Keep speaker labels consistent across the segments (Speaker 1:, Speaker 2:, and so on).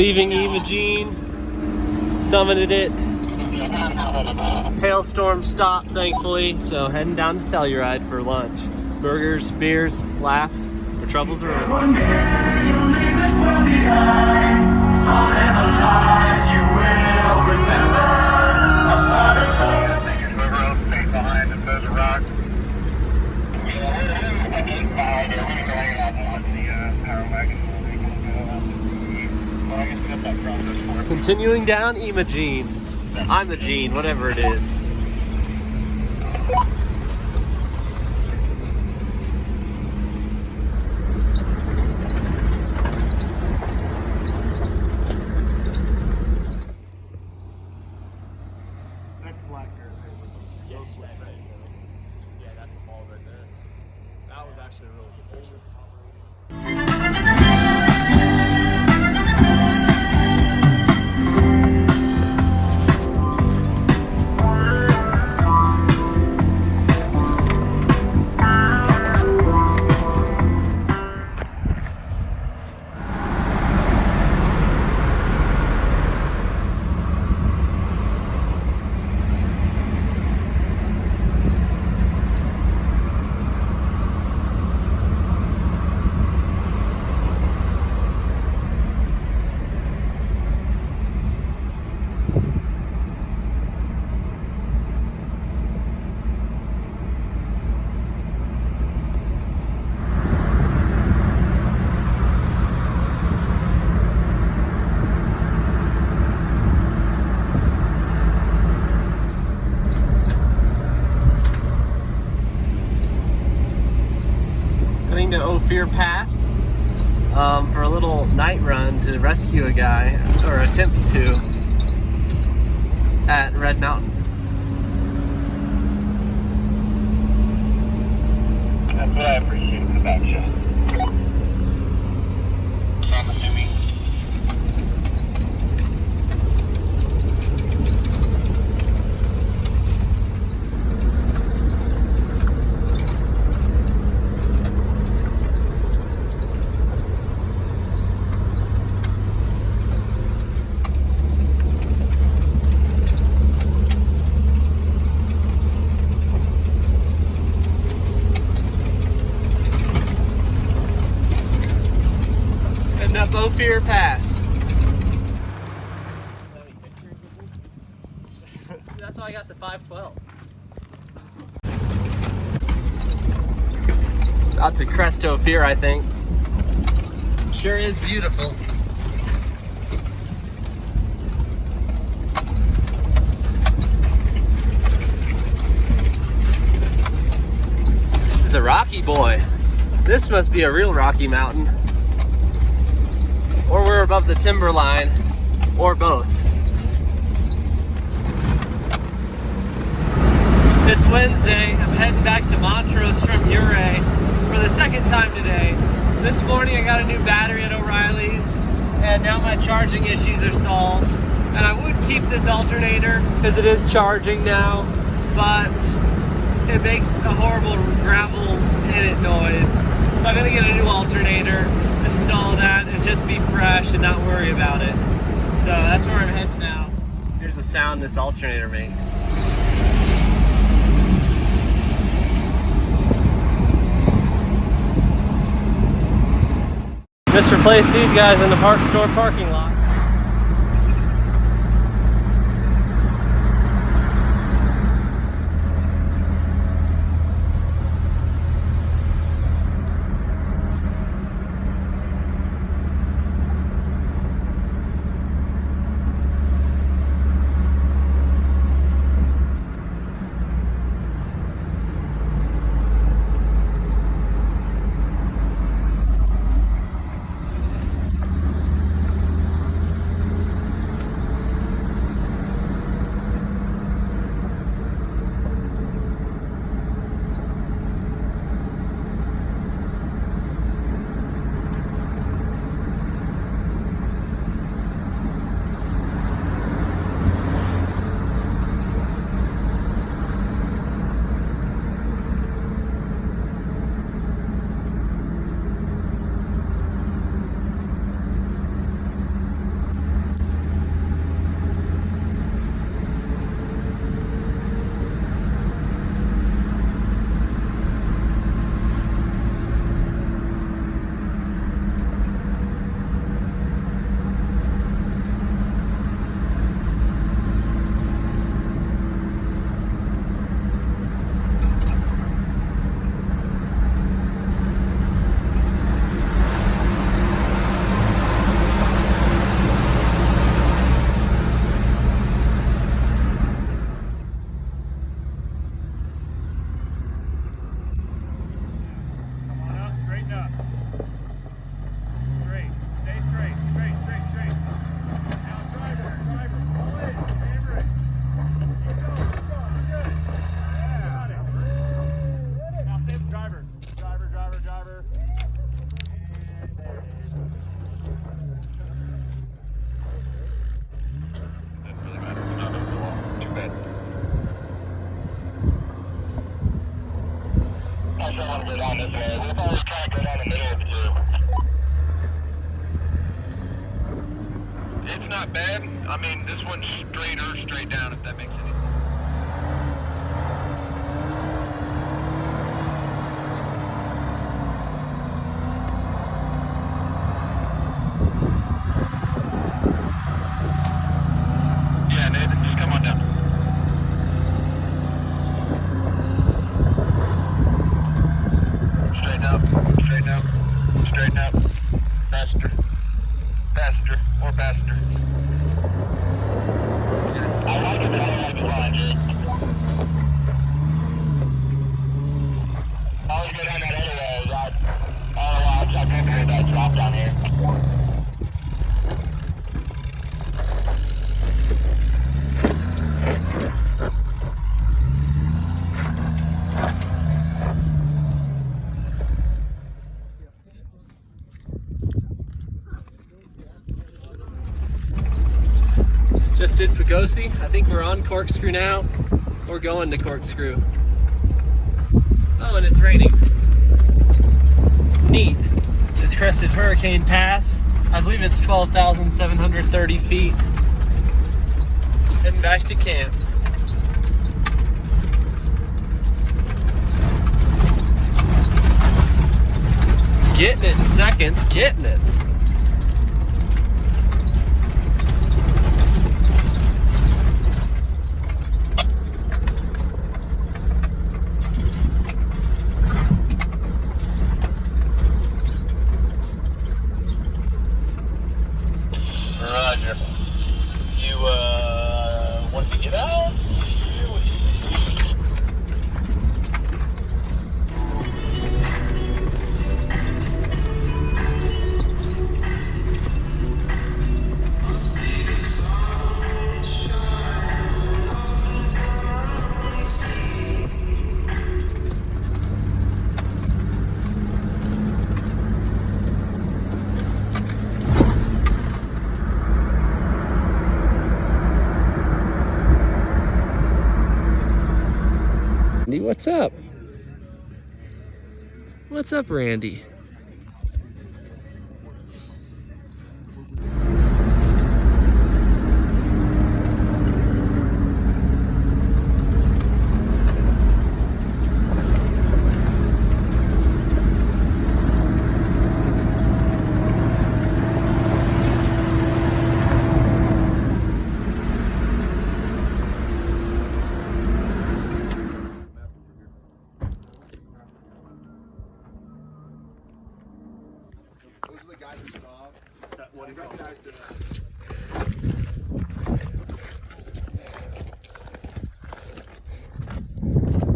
Speaker 1: Leaving Imogene, summited it. Hailstorm stopped, thankfully, so heading down to Telluride for lunch. Burgers, beers, laughs, or troubles are over.
Speaker 2: One day you'll leave this world behind, so live a life you will remember. Outside the door. Whoever else stays behind and throws a rock.
Speaker 1: Continuing down Imogene, whatever it is.
Speaker 3: That's black dirt.
Speaker 1: Yeah, that's the ball right there. That was actually a really good picture. To Ophir Pass for a little night run to rescue a guy, or attempt to, at Red Mountain.
Speaker 2: That's what I appreciate about you. So I'm assuming.
Speaker 1: Up Ophir Pass. That's why I got the 512. Out to Crest Ophir, I think. Sure is beautiful. This is a rocky boy. This must be a real rocky mountain. Or we're above the timberline, or both. It's Wednesday. I'm heading back to Montrose from Ouray for the second time today. This morning I got a new battery at O'Reilly's, and now my charging issues are solved. And I would keep this alternator because it is charging now, but it makes a horrible gravel in it noise. So I'm gonna get a new alternator, install that, and just be fresh and not worry about it. So that's where I'm heading now. Here's the sound this alternator makes. Just replaced these guys in the parts store parking lot.
Speaker 2: It's not bad. I mean, this one's straight down, if that makes any sense. Yeah, Nathan, just come on down. Straighten up, straighten up, straighten up. Faster, faster, more faster. I like it flying, Jake. I always go down that other way. I don't know why I'm trying to come here that drop down here.
Speaker 1: Just did Pagosi. I think we're on Corkscrew now. We're going to Corkscrew. Oh, and it's raining. Neat. Just crested Hurricane Pass. I believe it's 12,730 feet. Heading back to camp. Getting it in seconds. Getting it.
Speaker 2: Roger. You, want to get out?
Speaker 1: What's up? What's up, Randy?
Speaker 3: Those are the guys we saw. What do you recognized it?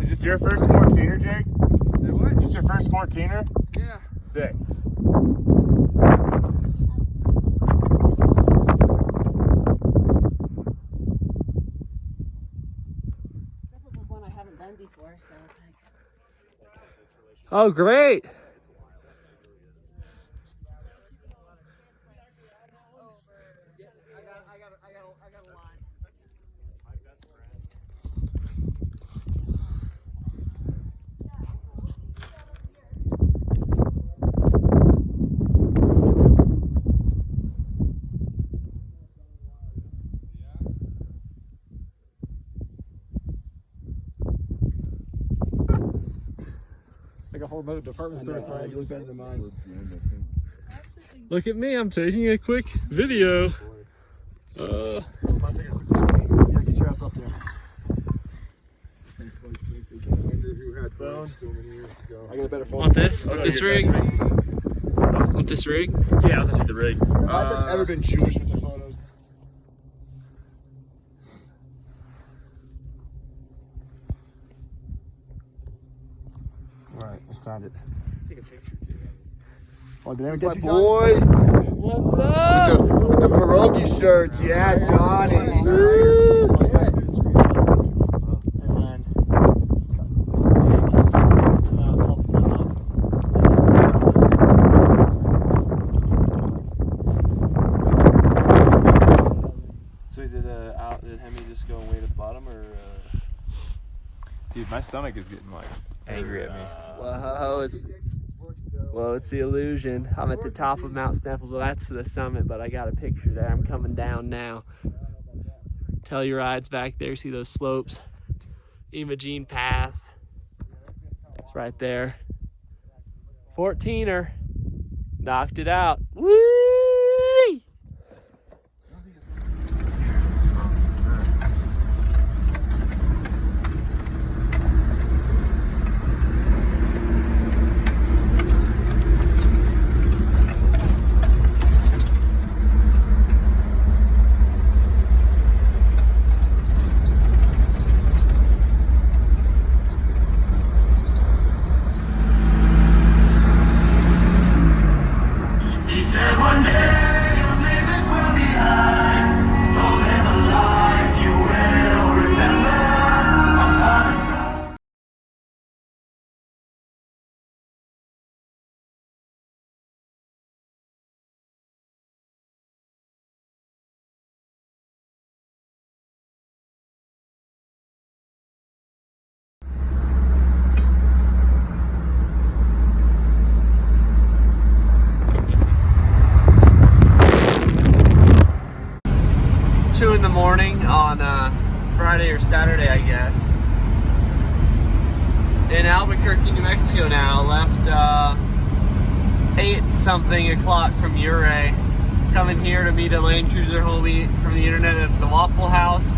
Speaker 4: Is this your first 14er, Jake?
Speaker 3: Say what?
Speaker 4: Is this your first 14er?
Speaker 3: Yeah.
Speaker 4: Sick.
Speaker 5: This is one I haven't done before, so it's like.
Speaker 1: Oh, great.
Speaker 5: I got a lot.
Speaker 4: Like a whole other department store sign.
Speaker 3: You look better than mine.
Speaker 1: Look at me, I'm taking a quick video.
Speaker 3: Yeah, get your ass up there. Wonder who had phones so many years ago. I got a better phone.
Speaker 1: Want this?
Speaker 4: Oh,
Speaker 1: Want
Speaker 4: no,
Speaker 1: this
Speaker 4: you
Speaker 1: rig?
Speaker 4: get that
Speaker 1: Want this rig?
Speaker 4: Yeah, I was gonna take the rig.
Speaker 3: Have I ever been Jewish with the photos? Alright, I signed it.
Speaker 1: Take a picture.
Speaker 3: Oh, did anyone
Speaker 6: My
Speaker 3: get you, Johnny?
Speaker 6: boy
Speaker 1: What's up?
Speaker 6: with the pierogi shirts, yeah, Johnny.
Speaker 1: And then, that was helpful enough. So did Hemi just go way to the bottom, or?
Speaker 4: Dude, my stomach is getting like angry at me.
Speaker 1: Wow, it's Well, it's the illusion. I'm at the top of Mount Steffels. Well, that's the summit, but I got a picture there. I'm coming down now. Telluride's back there. See those slopes? Imogene Pass. It's right there. 14er. Knocked it out. Woo!
Speaker 2: He said one day you'll leave this world behind, so live a life you will remember. My father told
Speaker 1: It's 2 in the morning on Friday or Saturday, I guess. In Albuquerque, New Mexico now. Left 8-something o'clock from Ouray. Coming here to meet a Land Cruiser homie from the internet at the Waffle House.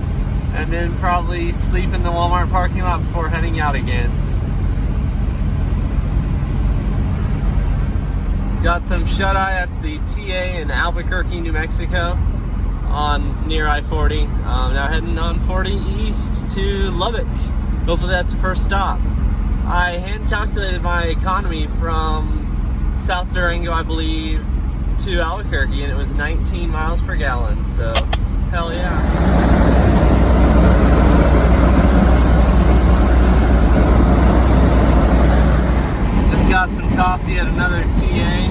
Speaker 1: And then probably sleep in the Walmart parking lot before heading out again. Got some shut-eye at the TA in Albuquerque, New Mexico. On near I-40. Now heading on 40 east to Lubbock. Hopefully that's the first stop. I hand calculated my economy from South Durango, I believe, to Albuquerque, and it was 19 miles per gallon. So, hell yeah. Just got some coffee at another TA.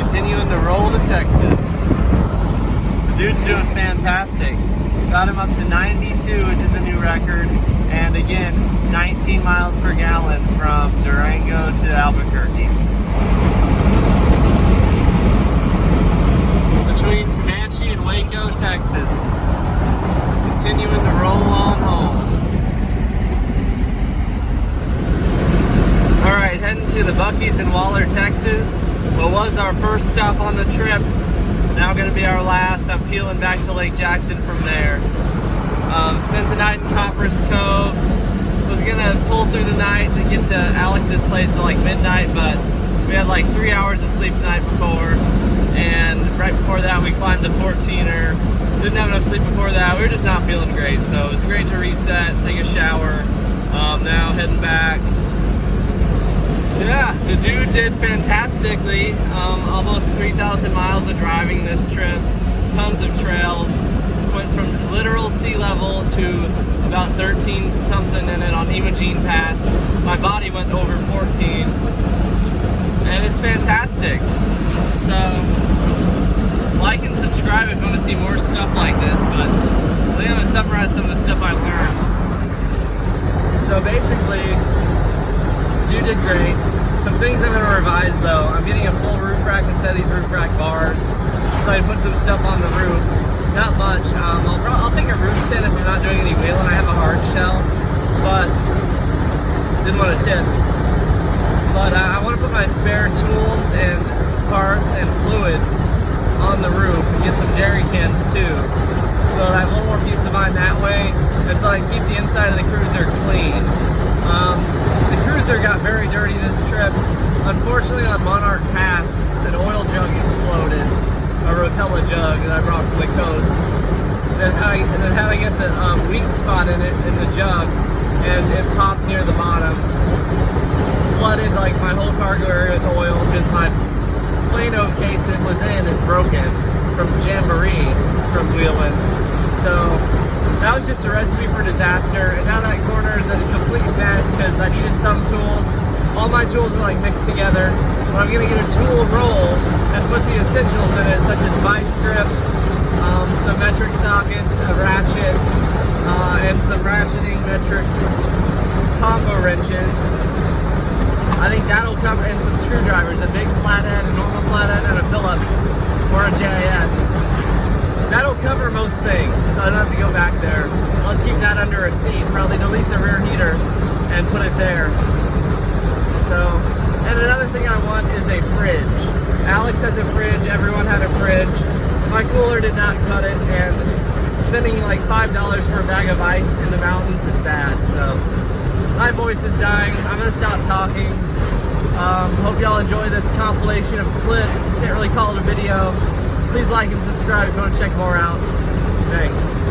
Speaker 1: Continuing to roll to Texas. Dude's doing fantastic. Got him up to 92, which is a new record. And again, 19 miles per gallon from Durango to Albuquerque. Between Comanche and Waco, Texas. Continuing to roll on home. Alright, heading to the Buc-ee's in Waller, Texas. What was our first stop on the trip. Now going to be our last. I'm peeling back to Lake Jackson from there. Spent the night in Copper's Cove. Was going to pull through the night to get to Alex's place at like midnight, but we had like 3 hours of sleep the night before. And right before that we climbed a 14er. Didn't have enough sleep before that. We were just not feeling great. So it was great to reset, take a shower. Now heading back. Yeah, the dude did fantastically. Almost 3,000 miles of driving this trip. Tons of trails. Went from literal sea level to about 13 something in it on Imogene Pass. My body went over 14. And it's fantastic. So, like and subscribe if you want to see more stuff like this. But I think I'm going to summarize some of the stuff I learned. So basically, dude did great. Some things I'm going to revise though. I'm getting a full roof rack instead of these roof rack bars. So I put some stuff on the roof. Not much. I'll take a roof tint if I'm not doing any wheeling. I have a hard shell, but didn't want to tip. But I want to put my spare tools and parts and fluids on the roof and get some jerry cans too. So that I have a little more peace of mind that way. And so I can keep the inside of the cruiser clean. The cruiser got very dirty this trip. Unfortunately on Monarch Pass, an oil jug exploded. A Rotella jug that I brought from the coast. That had I guess a weak spot in it, in the jug, and it popped near the bottom. Flooded like my whole cargo area with oil because my Plano case it was in is broken from Jamboree from wheeling. So that was just a recipe for disaster, and now that corner is a complete mess because I needed some tools. All my tools were like mixed together, but I'm gonna get a tool roll and put the essentials in it, such as vice grips, some metric sockets, a ratchet, and some ratcheting metric combo wrenches. I think that'll cover, and some screwdrivers, a big flathead, a normal flathead, and a Phillips or a JIS. That'll cover most things, so I don't have to go back there. Let's keep that under a seat, probably delete the rear heater and put it there. So, and another thing I want is a fridge. Alex has a fridge, everyone had a fridge. My cooler did not cut it, and spending like $5 for a bag of ice in the mountains is bad, so my voice is dying. I'm gonna stop talking. Hope y'all enjoy this compilation of clips. Can't really call it a video. Please like and subscribe if you want to check more out. Thanks.